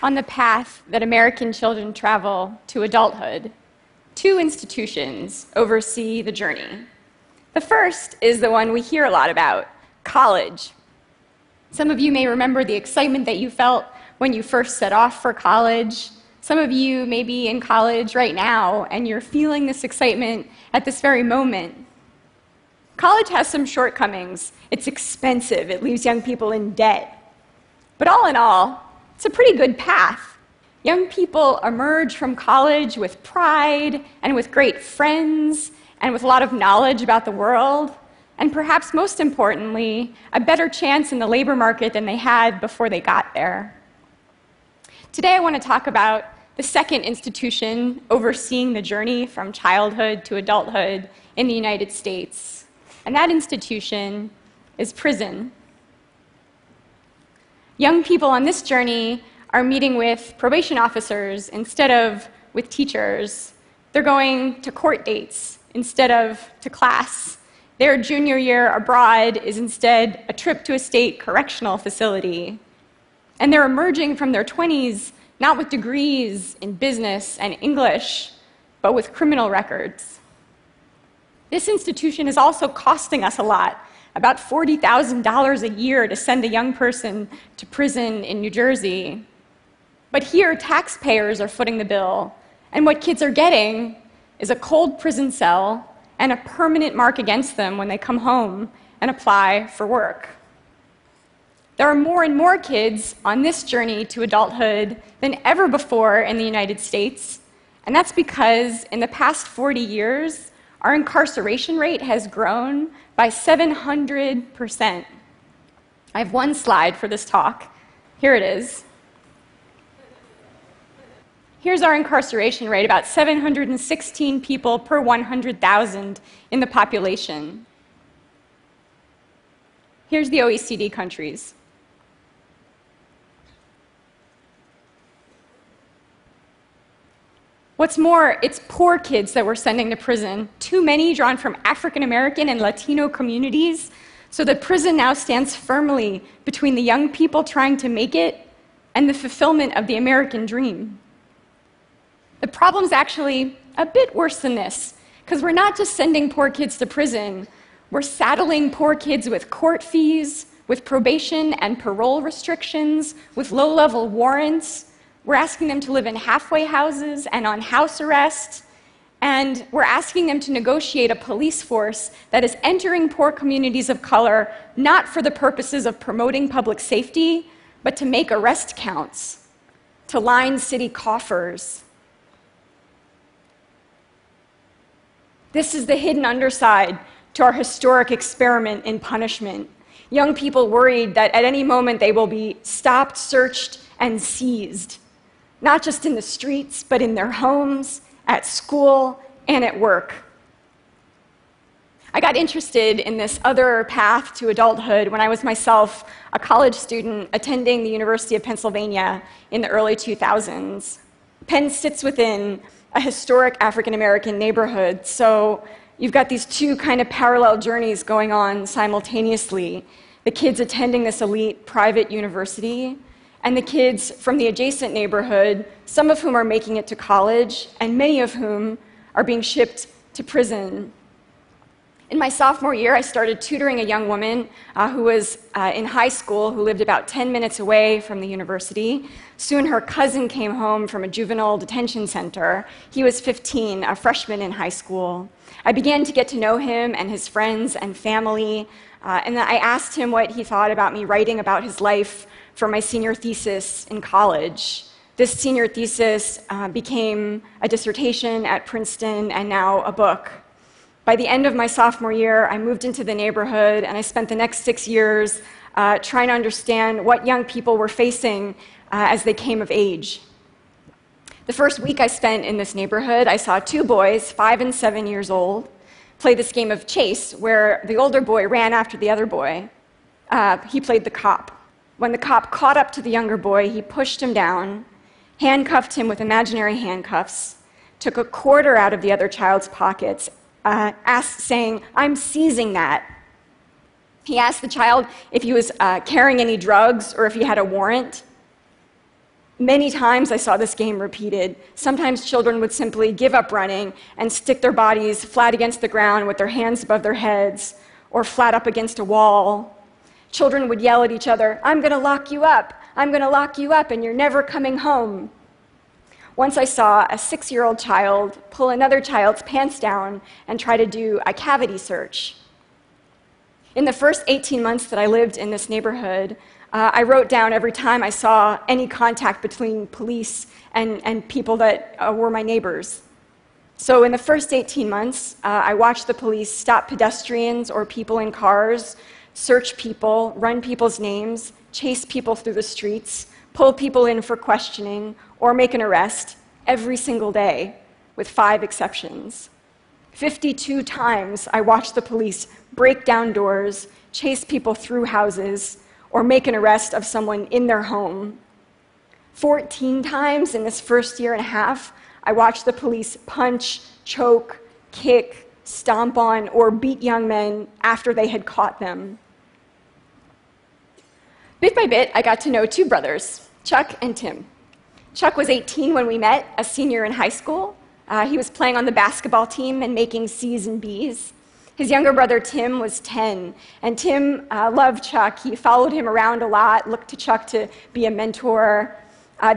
On the path that American children travel to adulthood, two institutions oversee the journey. The first is the one we hear a lot about, college. Some of you may remember the excitement that you felt when you first set off for college. Some of you may be in college right now, and you're feeling this excitement at this very moment. College has some shortcomings. It's expensive. It leaves young people in debt. But all in all, it's a pretty good path. Young people emerge from college with pride and with great friends and with a lot of knowledge about the world, and perhaps most importantly, a better chance in the labor market than they had before they got there. Today I want to talk about the second institution overseeing the journey from childhood to adulthood in the United States, and that institution is prison. Young people on this journey are meeting with probation officers instead of with teachers. They're going to court dates instead of to class. Their junior year abroad is instead a trip to a state correctional facility. And they're emerging from their 20s not with degrees in business and English, but with criminal records. This institution is also costing us a lot, about $40,000 a year to send a young person to prison in New Jersey. But here, taxpayers are footing the bill, and what kids are getting is a cold prison cell and a permanent mark against them when they come home and apply for work. There are more and more kids on this journey to adulthood than ever before in the United States, and that's because in the past 40 years, our incarceration rate has grown by 700%. I have one slide for this talk. Here it is. Here's our incarceration rate, about 716 people per 100,000 in the population. Here's the OECD countries. What's more, it's poor kids that we're sending to prison, too many drawn from African American and Latino communities, so that prison now stands firmly between the young people trying to make it and the fulfillment of the American dream. The problem's actually a bit worse than this, because we're not just sending poor kids to prison, we're saddling poor kids with court fees, with probation and parole restrictions, with low-level warrants. We're asking them to live in halfway houses and on house arrest, and we're asking them to negotiate a police force that is entering poor communities of color not for the purposes of promoting public safety, but to make arrest counts, to line city coffers. This is the hidden underside to our historic experiment in punishment. Young people worried that at any moment they will be stopped, searched, and seized. Not just in the streets, but in their homes, at school, and at work. I got interested in this other path to adulthood when I was myself a college student attending the University of Pennsylvania in the early 2000s. Penn sits within a historic African American neighborhood, so you've got these two kind of parallel journeys going on simultaneously. The kids attending this elite private university, and the kids from the adjacent neighborhood, some of whom are making it to college, and many of whom are being shipped to prison. In my sophomore year, I started tutoring a young woman who was in high school, who lived about 10 minutes away from the university. Soon her cousin came home from a juvenile detention center. He was 15, a freshman in high school. I began to get to know him and his friends and family, and then I asked him what he thought about me writing about his life for my senior thesis in college. This senior thesis became a dissertation at Princeton and now a book. By the end of my sophomore year, I moved into the neighborhood, and I spent the next 6 years trying to understand what young people were facing as they came of age. The first week I spent in this neighborhood, I saw two boys, 5 and 7 years old, play this game of chase, where the older boy ran after the other boy. He played the cop. When the cop caught up to the younger boy, he pushed him down, handcuffed him with imaginary handcuffs, took a quarter out of the other child's pockets, saying, "I'm seizing that." He asked the child if he was carrying any drugs or if he had a warrant. Many times I saw this game repeated. Sometimes children would simply give up running and stick their bodies flat against the ground with their hands above their heads or flat up against a wall. Children would yell at each other, "I'm going to lock you up. I'm going to lock you up and you're never coming home." Once I saw a 6-year-old child pull another child's pants down and try to do a cavity search. In the first 18 months that I lived in this neighborhood, I wrote down every time I saw any contact between police and people that were my neighbors. So in the first 18 months, I watched the police stop pedestrians or people in cars, search people, run people's names, chase people through the streets, pull people in for questioning, or make an arrest every single day, with 5 exceptions. 52 times I watched the police break down doors, chase people through houses, or make an arrest of someone in their home. 14 times in this first year and a half, I watched the police punch, choke, kick, stomp on, or beat young men after they had caught them. Bit by bit, I got to know 2 brothers, Chuck and Tim. Chuck was 18 when we met, a senior in high school. He was playing on the basketball team and making C's and B's. His younger brother, Tim, was 10, and Tim loved Chuck. He followed him around a lot, looked to Chuck to be a mentor.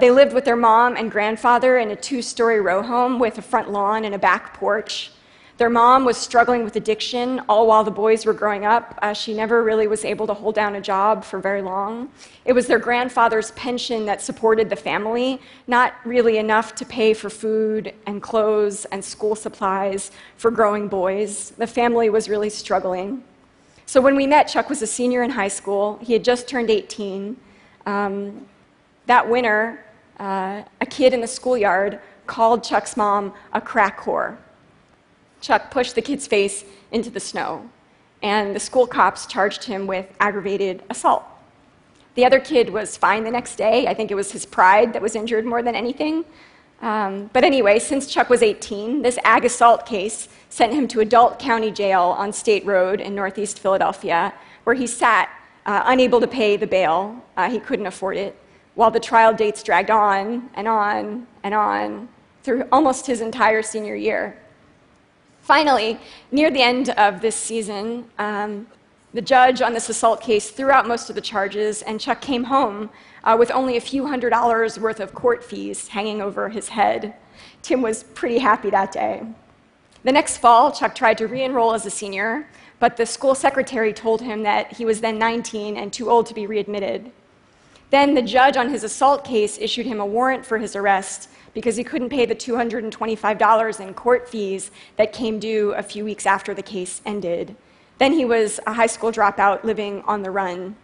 They lived with their mom and grandfather in a 2-story row home with a front lawn and a back porch. Their mom was struggling with addiction, all while the boys were growing up. She never really was able to hold down a job for very long. It was their grandfather's pension that supported the family, not really enough to pay for food and clothes and school supplies for growing boys. The family was really struggling. So when we met, Chuck was a senior in high school. He had just turned 18. That winter, a kid in the schoolyard called Chuck's mom a crack whore. Chuck pushed the kid's face into the snow, and the school cops charged him with aggravated assault. The other kid was fine the next day. I think it was his pride that was injured more than anything. But anyway, since Chuck was 18, this ag assault case sent him to Adult County Jail on State Road in Northeast Philadelphia, where he sat, unable to pay the bail. He couldn't afford it, while the trial dates dragged on and on and on through almost his entire senior year. Finally, near the end of this season, the judge on this assault case threw out most of the charges, and Chuck came home with only a few $100s worth of court fees hanging over his head. Tim was pretty happy that day. The next fall, Chuck tried to re-enroll as a senior, but the school secretary told him that he was then 19 and too old to be readmitted. Then the judge on his assault case issued him a warrant for his arrest because he couldn't pay the $225 in court fees that came due a few weeks after the case ended. Then he was a high school dropout living on the run.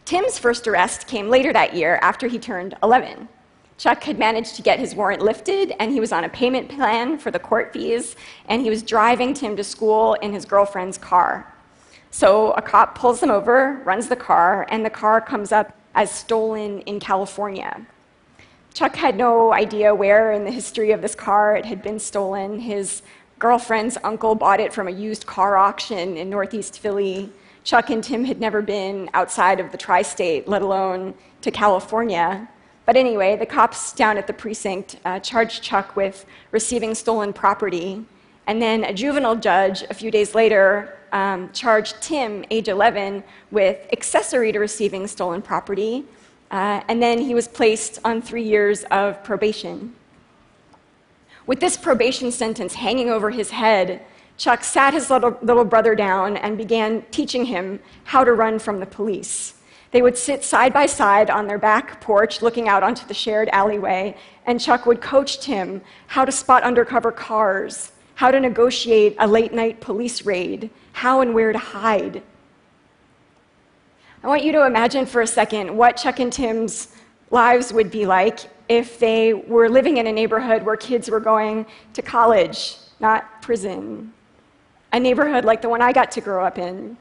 Tim's first arrest came later that year after he turned 11. Chuck had managed to get his warrant lifted, and he was on a payment plan for the court fees, and he was driving Tim to school in his girlfriend's car. So a cop pulls him over, runs the car, and the car comes up as stolen in California. Chuck had no idea where in the history of this car it had been stolen. His girlfriend's uncle bought it from a used car auction in Northeast Philly. Chuck and Tim had never been outside of the tri-state, let alone to California. But anyway, the cops down at the precinct charged Chuck with receiving stolen property. And then a juvenile judge, a few days later, charged Tim, age 11, with accessory to receiving stolen property. And then he was placed on 3 years of probation. With this probation sentence hanging over his head, Chuck sat his little brother down and began teaching him how to run from the police. They would sit side by side on their back porch looking out onto the shared alleyway, and Chuck would coach Tim how to spot undercover cars, how to negotiate a late-night police raid, how and where to hide. I want you to imagine for a second what Chuck and Tim's lives would be like if they were living in a neighborhood where kids were going to college, not prison. A neighborhood like the one I got to grow up in.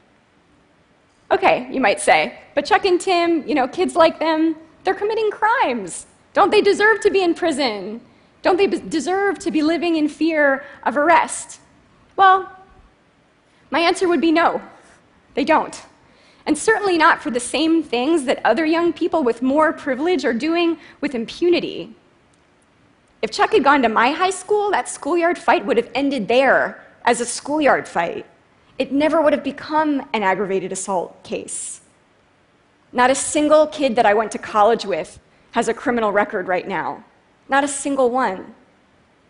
Okay, you might say, but Chuck and Tim, kids like them, they're committing crimes. Don't they deserve to be in prison? Don't they deserve to be living in fear of arrest? Well, my answer would be no, they don't. and certainly not for the same things that other young people with more privilege are doing with impunity. If Chuck had gone to my high school, that schoolyard fight would have ended there as a schoolyard fight. It never would have become an aggravated assault case. Not a single kid that I went to college with has a criminal record right now. Not a single one.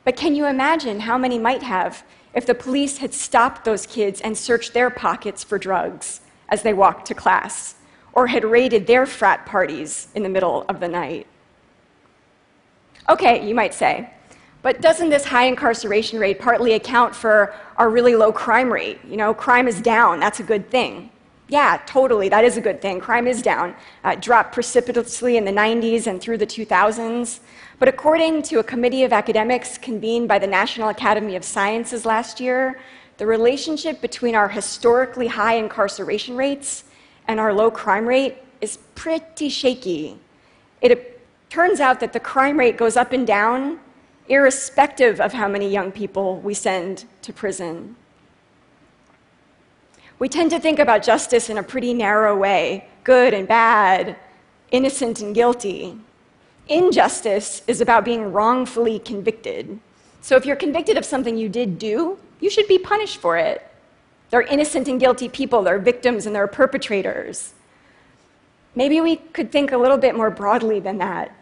But can you imagine how many might have if the police had stopped those kids and searched their pockets for drugs as they walked to class, or had raided their frat parties in the middle of the night? Okay, you might say, but doesn't this high incarceration rate partly account for our really low crime rate? You know, crime is down, that's a good thing. Yeah, totally, that is a good thing. Crime is down. It dropped precipitously in the 90s and through the 2000s. But according to a committee of academics convened by the National Academy of Sciences last year, the relationship between our historically high incarceration rates and our low crime rate is pretty shaky. It turns out that the crime rate goes up and down irrespective of how many young people we send to prison. We tend to think about justice in a pretty narrow way, good and bad, innocent and guilty. Injustice is about being wrongfully convicted. So if you're convicted of something you did do, you should be punished for it. They're innocent and guilty people, they're victims and they're perpetrators. Maybe we could think a little bit more broadly than that.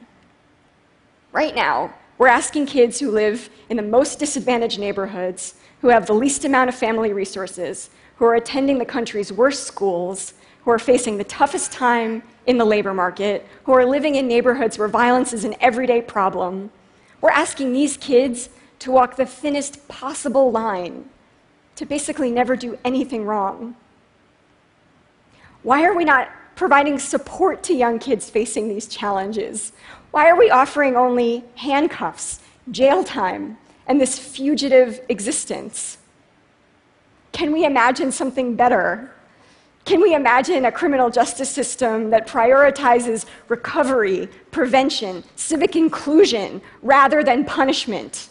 Right now, we're asking kids who live in the most disadvantaged neighborhoods, who have the least amount of family resources, who are attending the country's worst schools, who are facing the toughest time in the labor market, who are living in neighborhoods where violence is an everyday problem. We're asking these kids to walk the thinnest possible line, to basically never do anything wrong. Why are we not providing support to young kids facing these challenges? Why are we offering only handcuffs, jail time, and this fugitive existence? Can we imagine something better? Can we imagine a criminal justice system that prioritizes recovery, prevention, civic inclusion, rather than punishment?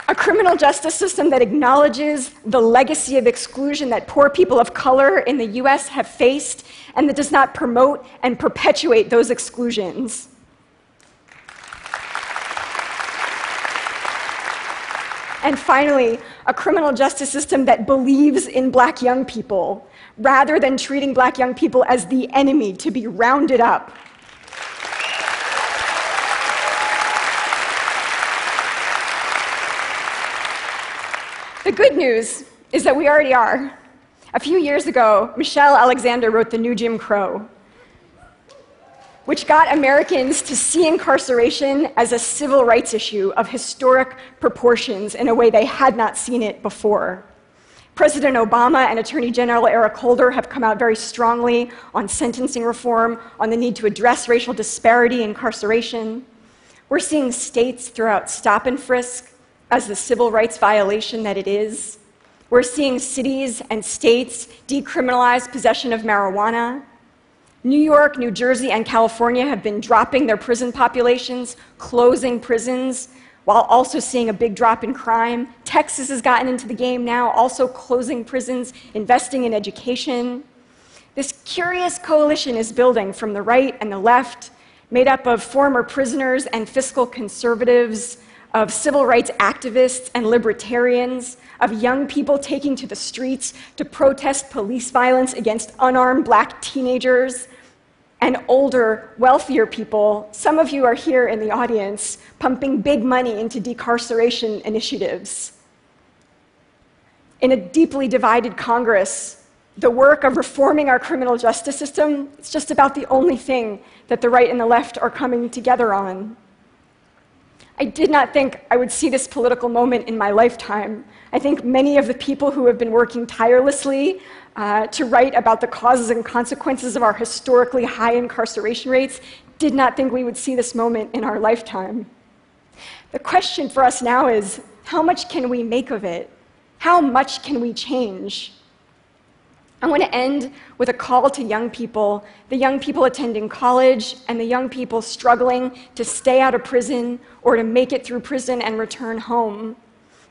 A criminal justice system that acknowledges the legacy of exclusion that poor people of color in the US have faced and that does not promote and perpetuate those exclusions. And finally, a criminal justice system that believes in Black young people, rather than treating Black young people as the enemy to be rounded up. The good news is that we already are. A few years ago, Michelle Alexander wrote The New Jim Crow, which got Americans to see incarceration as a civil rights issue of historic proportions in a way they had not seen it before. President Obama and Attorney General Eric Holder have come out very strongly on sentencing reform, on the need to address racial disparity in incarceration. We're seeing states throw out stop and frisk as the civil rights violation that it is. We're seeing cities and states decriminalize possession of marijuana. New York, New Jersey, and California have been dropping their prison populations, closing prisons, while also seeing a big drop in crime. Texas has gotten into the game now, also closing prisons, investing in education. This curious coalition is building from the right and the left, made up of former prisoners and fiscal conservatives, of civil rights activists and libertarians, of young people taking to the streets to protest police violence against unarmed Black teenagers, and older, wealthier people. Some of you are here in the audience pumping big money into decarceration initiatives. In a deeply divided Congress, the work of reforming our criminal justice system is just about the only thing that the right and the left are coming together on. I did not think I would see this political moment in my lifetime. I think many of the people who have been working tirelessly to write about the causes and consequences of our historically high incarceration rates did not think we would see this moment in our lifetime. The question for us now is, how much can we make of it? How much can we change? I want to end with a call to young people, the young people attending college and the young people struggling to stay out of prison or to make it through prison and return home.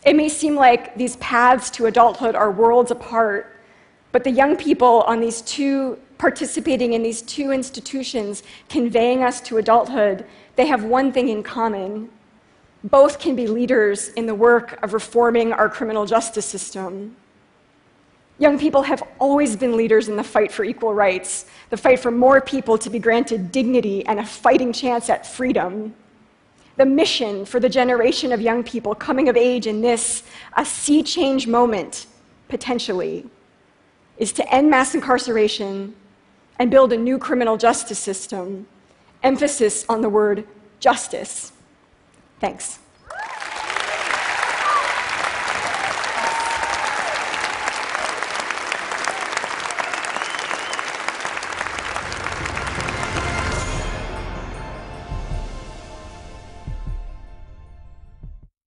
It may seem like these paths to adulthood are worlds apart, but the young people participating in these two institutions conveying us to adulthood, they have one thing in common. Both can be leaders in the work of reforming our criminal justice system. Young people have always been leaders in the fight for equal rights, the fight for more people to be granted dignity and a fighting chance at freedom. The mission for the generation of young people coming of age in this, a sea change moment, potentially, is to end mass incarceration and build a new criminal justice system, emphasis on the word justice. Thanks.